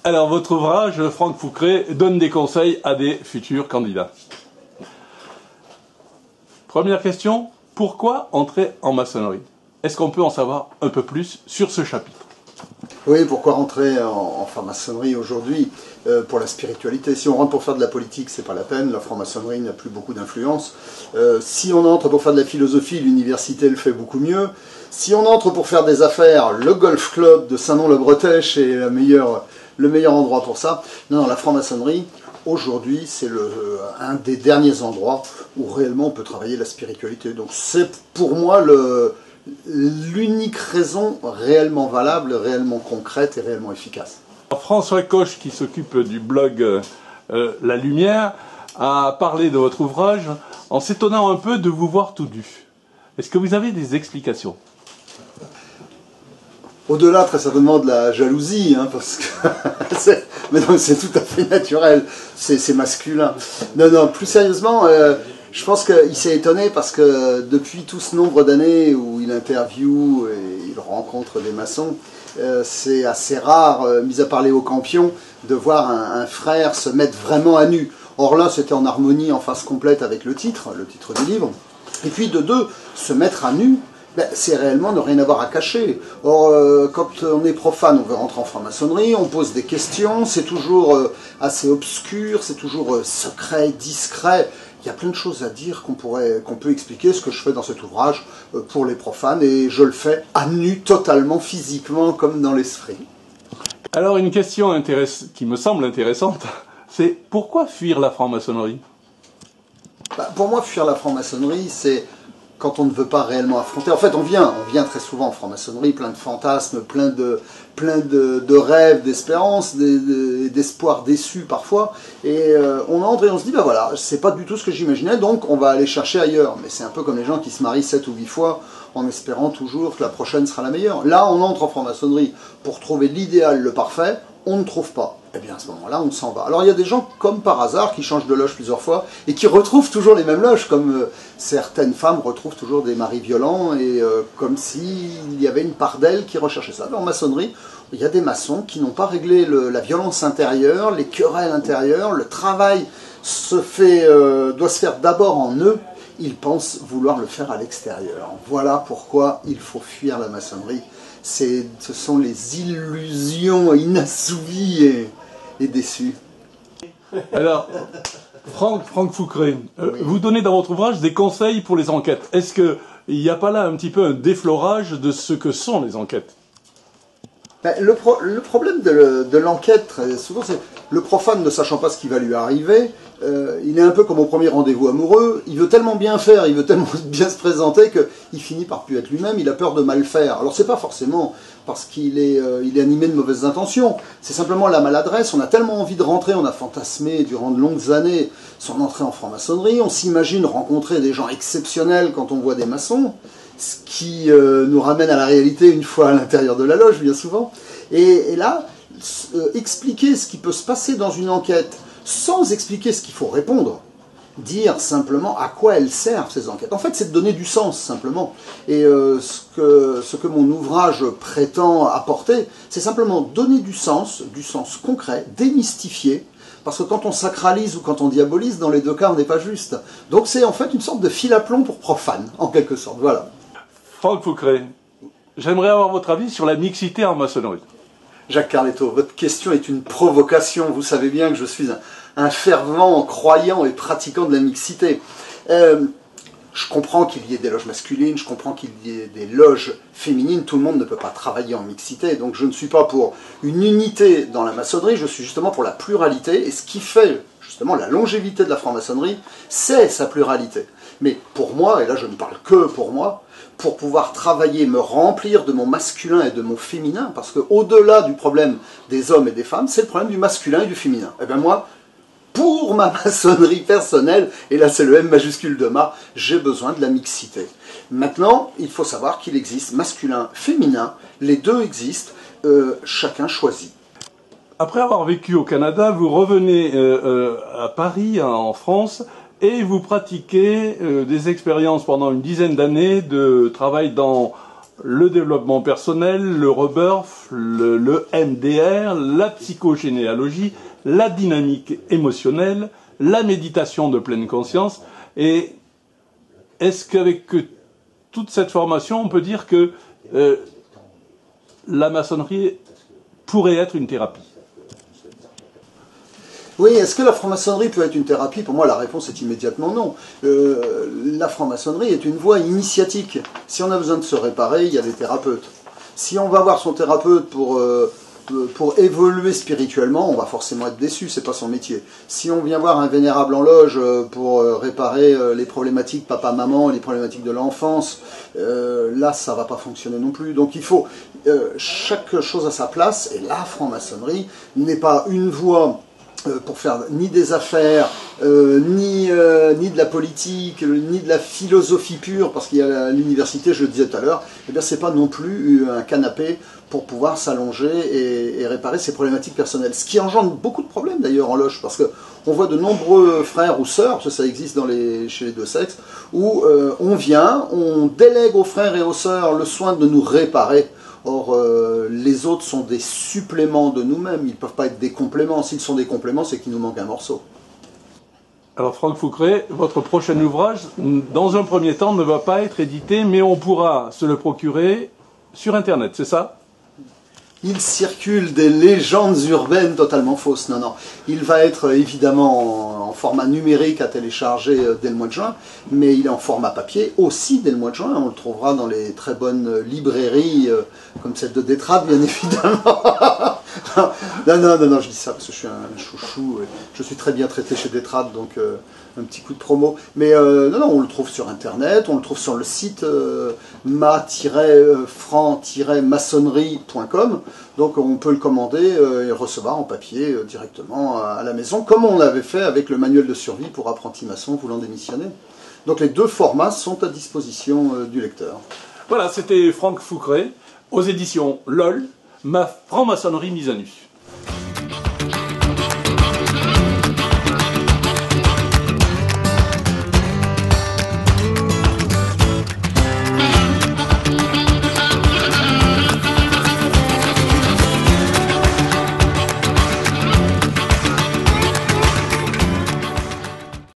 Alors, votre ouvrage, Franck Foucret, donne des conseils à des futurs candidats. Première question, pourquoi entrer en maçonnerie? Est-ce qu'on peut en savoir un peu plus sur ce chapitre? Oui, pourquoi rentrer en franc-maçonnerie aujourd'hui? Pour la spiritualité. Si on rentre pour faire de la politique, c'est pas la peine, la franc-maçonnerie n'a plus beaucoup d'influence. Si on entre pour faire de la philosophie, l'université le fait beaucoup mieux. Si on entre pour faire des affaires, le golf club de Saint-Nom-le-Bretèche est le meilleur endroit pour ça. Non, la franc-maçonnerie, aujourd'hui, c'est un des derniers endroits où réellement on peut travailler la spiritualité. Donc c'est pour moi l'unique raison réellement valable, réellement concrète et réellement efficace. François Coche, qui s'occupe du blog La Lumière, a parlé de votre ouvrage en s'étonnant un peu de vous voir tout nu. Est-ce que vous avez des explications? Au-delà, très certainement, de la jalousie, hein, parce que mais non, c'est tout à fait naturel, c'est masculin. Non, plus sérieusement, je pense qu'il s'est étonné parce que depuis tout ce nombre d'années où il interviewe et il rencontre des maçons, c'est assez rare, mis à part Léo Campion, de voir un frère se mettre vraiment à nu. Or là, c'était en harmonie, en phase complète avec le titre du livre. Et puis de deux, se mettre à nu, c'est réellement ne rien avoir à cacher. Or, quand on est profane, on veut rentrer en franc-maçonnerie, on pose des questions, c'est toujours assez obscur, c'est toujours secret, discret. Il y a plein de choses à dire qu'on peut expliquer, ce que je fais dans cet ouvrage pour les profanes, et je le fais à nu, totalement, physiquement, comme dans l'esprit. Alors, une question qui me semble intéressante, c'est pourquoi fuir la franc-maçonnerie? Pour moi, fuir la franc-maçonnerie, c'est quand on ne veut pas réellement affronter. En fait, on vient très souvent en franc-maçonnerie, plein de fantasmes, plein de rêves, d'espérances, d'espoirs déçus parfois, et on entre et on se dit, voilà, c'est pas du tout ce que j'imaginais, donc on va aller chercher ailleurs. Mais c'est un peu comme les gens qui se marient 7 ou 8 fois en espérant toujours que la prochaine sera la meilleure. Là, on entre en franc-maçonnerie pour trouver l'idéal, le parfait, on ne trouve pas. Eh bien, à ce moment-là, on s'en va. Alors, il y a des gens, comme par hasard, qui changent de loge plusieurs fois et qui retrouvent toujours les mêmes loges, comme certaines femmes retrouvent toujours des maris violents, et comme s'il y avait une part d'elles qui recherchait ça. En maçonnerie, il y a des maçons qui n'ont pas réglé la violence intérieure, les querelles intérieures, le travail doit se faire d'abord en eux. Ils pensent vouloir le faire à l'extérieur. Voilà pourquoi il faut fuir la maçonnerie. Ce sont les illusions inassouvies et déçues. Alors, Franck Foucret, vous donnez dans votre ouvrage des conseils pour les enquêtes. Est-ce qu'il n'y a pas là un petit peu un déflorage de ce que sont les enquêtes? Le problème de l'enquête, très souvent, c'est le profane ne sachant pas ce qui va lui arriver, il est un peu comme au premier rendez-vous amoureux, il veut tellement bien faire, il veut tellement bien se présenter qu'il finit par plus être lui-même, il a peur de mal faire. Alors c'est pas forcément parce qu'il est animé de mauvaises intentions, c'est simplement la maladresse. On a tellement envie de rentrer, on a fantasmé durant de longues années son entrée en franc-maçonnerie, on s'imagine rencontrer des gens exceptionnels quand on voit des maçons, ce qui nous ramène à la réalité une fois à l'intérieur de la loge, bien souvent. Et là, expliquer ce qui peut se passer dans une enquête sans expliquer ce qu'il faut répondre, dire simplement à quoi elles servent ces enquêtes. En fait, c'est de donner du sens, simplement. Et ce que mon ouvrage prétend apporter, c'est simplement donner du sens concret, démystifier, parce que quand on sacralise ou quand on diabolise, dans les deux cas, on n'est pas juste. Donc c'est en fait une sorte de fil à plomb pour profane, en quelque sorte. Voilà. Franck Foucret, j'aimerais avoir votre avis sur la mixité en maçonnerie. Jacques Carletto, votre question est une provocation. Vous savez bien que je suis un fervent croyant et pratiquant de la mixité. Je comprends qu'il y ait des loges masculines, je comprends qu'il y ait des loges féminines. Tout le monde ne peut pas travailler en mixité. Donc je ne suis pas pour une unité dans la maçonnerie, je suis justement pour la pluralité. Et ce qui fait justement la longévité de la franc-maçonnerie, c'est sa pluralité. Mais pour moi, et là je ne parle que pour moi, pour pouvoir travailler, me remplir de mon masculin et de mon féminin, parce qu'au-delà du problème des hommes et des femmes, c'est le problème du masculin et du féminin. Et bien moi, pour ma maçonnerie personnelle, et là c'est le M majuscule de ma, j'ai besoin de la mixité. Maintenant, il faut savoir qu'il existe masculin, féminin, les deux existent, chacun choisit. Après avoir vécu au Canada, vous revenez à Paris, en France, et vous pratiquez des expériences pendant une dizaine d'années de travail dans le développement personnel, le rebirth, le MDR, la psychogénéalogie, la dynamique émotionnelle, la méditation de pleine conscience. Et est-ce qu'avec toute cette formation, on peut dire que la maçonnerie pourrait être une thérapie? Oui, est-ce que la franc-maçonnerie peut être une thérapie? Pour moi, la réponse est immédiatement non. La franc-maçonnerie est une voie initiatique. Si on a besoin de se réparer, il y a des thérapeutes. Si on va voir son thérapeute pour évoluer spirituellement, on va forcément être déçu, c'est pas son métier. Si on vient voir un vénérable en loge pour réparer les problématiques papa-maman, les problématiques de l'enfance, là, ça va pas fonctionner non plus. Donc il faut chaque chose à sa place, et la franc-maçonnerie n'est pas une voie pour faire ni des affaires, ni de la politique, ni de la philosophie pure, parce qu'il y a l'université, je le disais tout à l'heure, eh bien c'est pas non plus un canapé pour pouvoir s'allonger et réparer ses problématiques personnelles. Ce qui engendre beaucoup de problèmes d'ailleurs en loge, parce que on voit de nombreux frères ou sœurs, parce que ça existe chez les deux sexes, où on vient, on délègue aux frères et aux sœurs le soin de nous réparer. Or, les autres sont des suppléments de nous-mêmes, ils ne peuvent pas être des compléments. S'ils sont des compléments, c'est qu'il nous manque un morceau. Alors Franck Fouqueret, votre prochain ouvrage, dans un premier temps, ne va pas être édité, mais on pourra se le procurer sur Internet, c'est ça? Il circule des légendes urbaines totalement fausses. Non, non. Il va être évidemment en format numérique à télécharger dès le mois de juin, mais il est en format papier aussi dès le mois de juin. On le trouvera dans les très bonnes librairies, comme celle de Détrade, bien évidemment. Non, je dis ça parce que je suis un chouchou. Je suis très bien traité chez Détrade, donc un petit coup de promo. Mais non, on le trouve sur Internet, on le trouve sur le site ma-franc-maçonnerie.com. Donc on peut le commander et recevoir en papier directement à la maison, comme on l'avait fait avec le manuel de survie pour apprentis maçons voulant démissionner. Donc les deux formats sont à disposition du lecteur. Voilà, c'était Franck Fouqueret, aux éditions LOL, ma franc-maçonnerie mise à nu.